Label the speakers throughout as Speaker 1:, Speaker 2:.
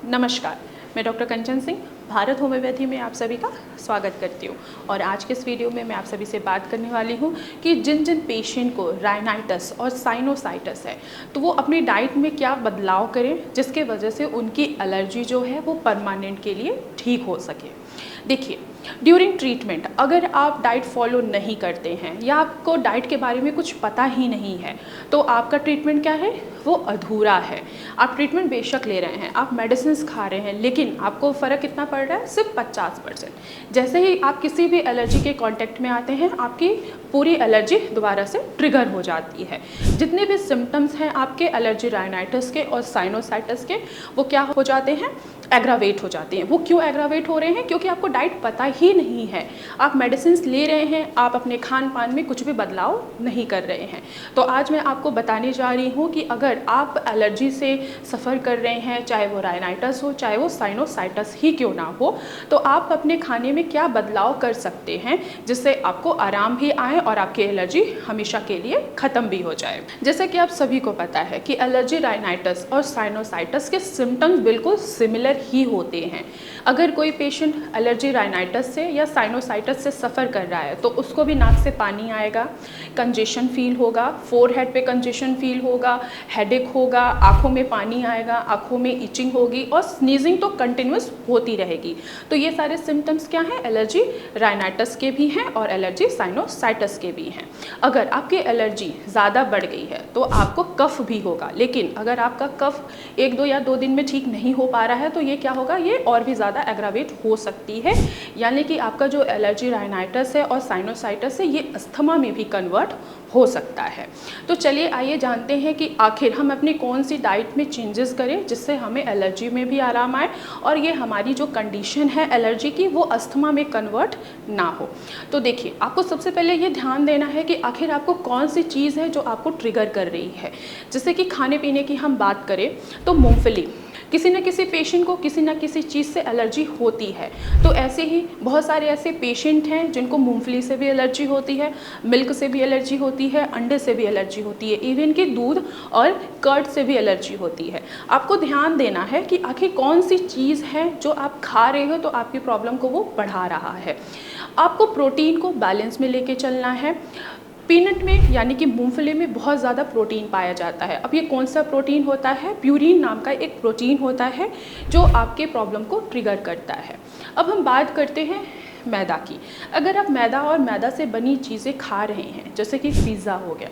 Speaker 1: नमस्कार, मैं डॉक्टर कंचन सिंह भारत होम्योपैथी में आप सभी का स्वागत करती हूँ। और आज के इस वीडियो में मैं आप सभी से बात करने वाली हूँ कि जिन जिन पेशेंट को राइनाइटिस और साइनोसाइटिस है तो वो अपनी डाइट में क्या बदलाव करें जिसके वजह से उनकी एलर्जी जो है वो परमानेंट के लिए ठीक हो सके। देखिए, ड्यूरिंग ट्रीटमेंट अगर आप डाइट फॉलो नहीं करते हैं या आपको डाइट के बारे में कुछ पता ही नहीं है तो आपका ट्रीटमेंट क्या है, वो अधूरा है। आप ट्रीटमेंट बेशक ले रहे हैं, आप मेडिसिन खा रहे हैं, लेकिन आपको फ़र्क कितना पड़ रहा है, सिर्फ 50%। जैसे ही आप किसी भी एलर्जी के कांटेक्ट में आते हैं आपकी पूरी एलर्जी दोबारा से ट्रिगर हो जाती है। जितने भी सिम्टम्स हैं आपके एलर्जी राइनाइटिस के और साइनोसाइटिस के, वो क्या हो जाते हैं, एग्रावेट हो जाते हैं। वो क्यों एग्रावेट हो रहे हैं, क्योंकि आपको डाइट पता ही नहीं है, आप मेडिसिन ले रहे हैं, आप अपने खान पान में कुछ भी बदलाव नहीं कर रहे हैं। तो आज मैं आपको बताने जा रही हूँ कि अगर आप एलर्जी से सफ़र कर रहे हैं, चाहे वो राइनाइटिस हो चाहे वो साइनोसाइटिस ही क्यों ना हो, तो आप अपने खाने में क्या बदलाव कर सकते हैं जिससे आपको आराम भी आए और आपकी एलर्जी हमेशा के लिए ख़त्म भी हो जाए। जैसे कि आप सभी को पता है कि एलर्जी राइनाइटिस और साइनोसाइटिस के सिम्टम्स बिल्कुल सिमिलर ही होते हैं। अगर कोई पेशेंट एलर्जी राइनाइटिस से या साइनोसाइटिस से सफ़र कर रहा है तो उसको भी नाक से पानी आएगा, कंजेशन फील होगा, फोरहेड पे कंजेशन फील होगा, हेडेक होगा, आँखों में पानी आएगा, आँखों में इचिंग होगी और स्नीजिंग तो कंटिन्यूस होती रहेगी। तो ये सारे सिम्टम्स क्या हैं, एलर्जी राइनाइटिस के भी हैं और एलर्जी साइनोसाइटिस के भी हैं। अगर आपकी एलर्जी ज़्यादा बढ़ गई है तो आपको कफ भी होगा, लेकिन अगर आपका कफ 1-2 या 2 दिन में ठीक नहीं हो पा रहा है तो ये क्या होगा, ये और भी ज़्यादा एग्रावेट हो सकती है। यानी कि आपका जो एलर्जी राइनाइटिस है और साइनोसाइटिस है ये अस्थमा में भी कन्वर्ट हो सकता है। तो चलिए आइए जानते हैं कि आखिर हम अपनी कौन सी डाइट में चेंजेस करें जिससे हमें एलर्जी में भी आराम आए और ये हमारी जो कंडीशन है एलर्जी की वो अस्थमा में कन्वर्ट ना हो। तो देखिए, आपको सबसे पहले ये ध्यान देना है कि आखिर आपको कौन सी चीज़ है जो आपको ट्रिगर कर रही है। जैसे कि खाने पीने की हम बात करें तो मूंगफली, किसी न किसी पेशेंट को किसी न किसी चीज़ से एलर्जी होती है। तो ऐसे ही बहुत सारे ऐसे पेशेंट हैं जिनको मूंगफली से भी एलर्जी होती है, मिल्क से भी एलर्जी होती है, अंडे से भी एलर्जी होती है, इवन कि दूध और कर्ड से भी एलर्जी होती है। आपको ध्यान देना है कि आखिर कौन सी चीज़ है जो आप खा रहे हो तो आपकी प्रॉब्लम को वो बढ़ा रहा है। आपको प्रोटीन को बैलेंस में लेके चलना है। पीनट में यानी कि मूंगफली में बहुत ज़्यादा प्रोटीन पाया जाता है। अब ये कौन सा प्रोटीन होता है, प्यूरिन नाम का एक प्रोटीन होता है जो आपके प्रॉब्लम को ट्रिगर करता है। अब हम बात करते हैं मैदा की। अगर आप मैदा और मैदा से बनी चीज़ें खा रहे हैं, जैसे कि पिज़्ज़ा हो गया,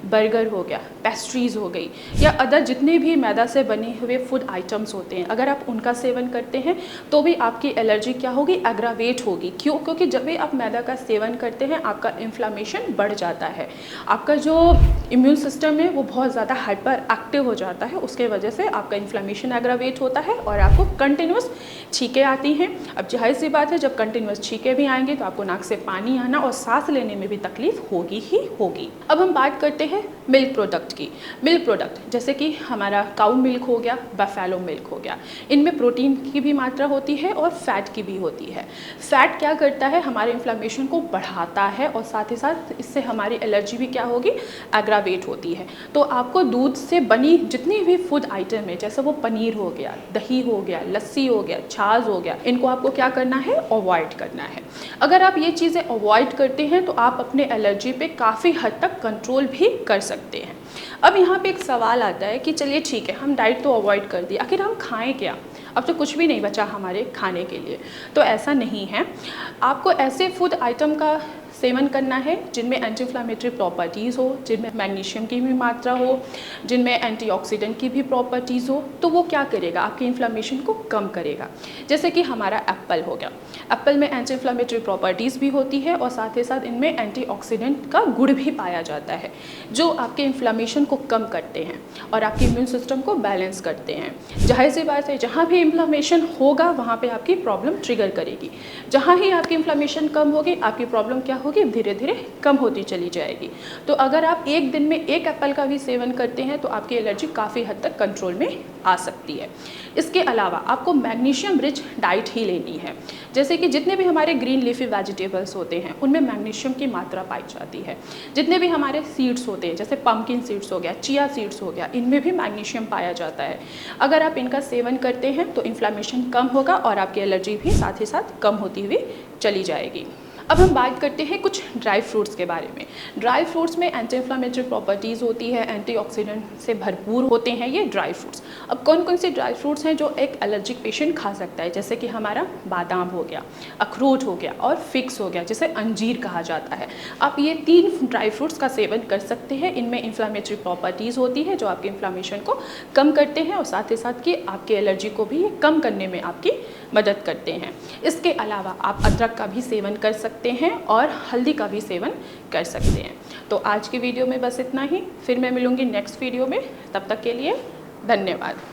Speaker 1: बर्गर हो गया, पेस्ट्रीज़ हो गई या अदर जितने भी मैदा से बने हुए फूड आइटम्स होते हैं, अगर आप उनका सेवन करते हैं तो भी आपकी एलर्जी क्या होगी, एग्रावेट होगी। क्यों? क्योंकि जब भी आप मैदा का सेवन करते हैं आपका इन्फ्लामेशन बढ़ जाता है, आपका जो इम्यून सिस्टम है वो बहुत ज़्यादा हाइपर एक्टिव हो जाता है, उसके वजह से आपका इन्फ्लामेशन एग्रावेट होता है और आपको कंटिन्यूस छींकें आती हैं। अब जाहिर सी बात है, जब कंटिन्यूस छींकें भी आएंगी तो आपको नाक से पानी आना और सांस लेने में भी तकलीफ होगी ही होगी। अब हम बात करते हैं मिल्क प्रोडक्ट की। मिल्क प्रोडक्ट जैसे कि हमारा काऊ मिल्क हो गया, बफेलो मिल्क हो गया, इनमें प्रोटीन की भी मात्रा होती है और फैट की भी होती है। फैट क्या करता है, हमारे इन्फ्लामेशन को बढ़ाता है और साथ ही साथ इससे हमारी एलर्जी भी क्या होगी, एग्रावेट होती है। तो आपको दूध से बनी जितनी भी फूड आइटम है, जैसे वो पनीर हो गया, दही हो गया, लस्सी हो गया, छाछ हो गया, इनको आपको क्या करना है, अवॉइड करना है। अगर आप ये चीज़ें अवॉइड करते हैं तो आप अपने एलर्जी पे काफ़ी हद तक कंट्रोल भी कर सकते हैं। अब यहाँ पे एक सवाल आता है कि चलिए ठीक है, हम डाइट तो अवॉइड कर दी, आखिर हम खाएं क्या, अब तो कुछ भी नहीं बचा हमारे खाने के लिए। तो ऐसा नहीं है, आपको ऐसे फूड आइटम का सेवन करना है जिनमें एंटी इन्फ्लेमेटरी प्रॉपर्टीज़ हो, जिनमें मैग्नीशियम की भी मात्रा हो, जिनमें एंटीऑक्सीडेंट की भी प्रॉपर्टीज़ हो। तो वो क्या करेगा, आपके इन्फ्लेमेशन को कम करेगा। जैसे कि हमारा एप्पल हो गया, एप्पल में एंटी इन्फ्लेमेटरी प्रॉपर्टीज़ भी होती है और साथ ही साथ इनमें एंटीऑक्सीडेंट का गुण भी पाया जाता है जो आपके इन्फ्लेमेशन को कम करते हैं और आपके इम्यून सिस्टम को बैलेंस करते हैं। जाहिर सी बात है, जहाँ भी इन्फ्लेमेशन होगा वहाँ पे आपकी प्रॉब्लम ट्रिगर करेगी। जहाँ ही आपकी इन्फ्लेमेशन कम होगी आपकी प्रॉब्लम क्या होगी, धीरे धीरे कम होती चली जाएगी। तो अगर आप एक दिन में एक एप्पल का भी सेवन करते हैं तो आपकी एलर्जी काफ़ी हद तक कंट्रोल में आ सकती है। इसके अलावा आपको मैग्नीशियम रिच डाइट ही लेनी है। जैसे कि जितने भी हमारे ग्रीन लीफी वेजिटेबल्स होते हैं उनमें मैग्नीशियम की मात्रा पाई जाती है। जितने भी हमारे सीड्स होते हैं, जैसे पम्पकिन सीड्स हो गया, चिया सीड्स हो गया, इनमें भी मैग्नीशियम पाया जाता है। अगर आप इनका सेवन करते हैं तो इन्फ्लामेशन कम होगा और आपकी एलर्जी भी साथ ही साथ कम होती हुई चली जाएगी। अब हम बात करते हैं कुछ ड्राई फ्रूट्स के बारे में। ड्राई फ्रूट्स में एंटी इन्फ्लामेटरी प्रॉपर्टीज़ होती है, एंटीऑक्सीडेंट से भरपूर होते हैं ये ड्राई फ्रूट्स। अब कौन कौन से ड्राई फ्रूट्स हैं जो एक एलर्जिक पेशेंट खा सकता है, जैसे कि हमारा बादाम हो गया, अखरोट हो गया और फिग्स हो गया, जिसे अंजीर कहा जाता है। आप ये 3 ड्राई फ्रूट्स का सेवन कर सकते हैं। इनमें इन्फ्लामेटरी प्रॉपर्टीज़ होती है जो आपके इन्फ्लामेशन को कम करते हैं और साथ ही साथ कि आपके एलर्जी को भी कम करने में आपकी मदद करते हैं। इसके अलावा आप अदरक का भी सेवन कर सकते हैं और हल्दी का भी सेवन कर सकते हैं। तो आज की वीडियो में बस इतना ही, फिर मैं मिलूँगी नेक्स्ट वीडियो में। तब तक के लिए धन्यवाद।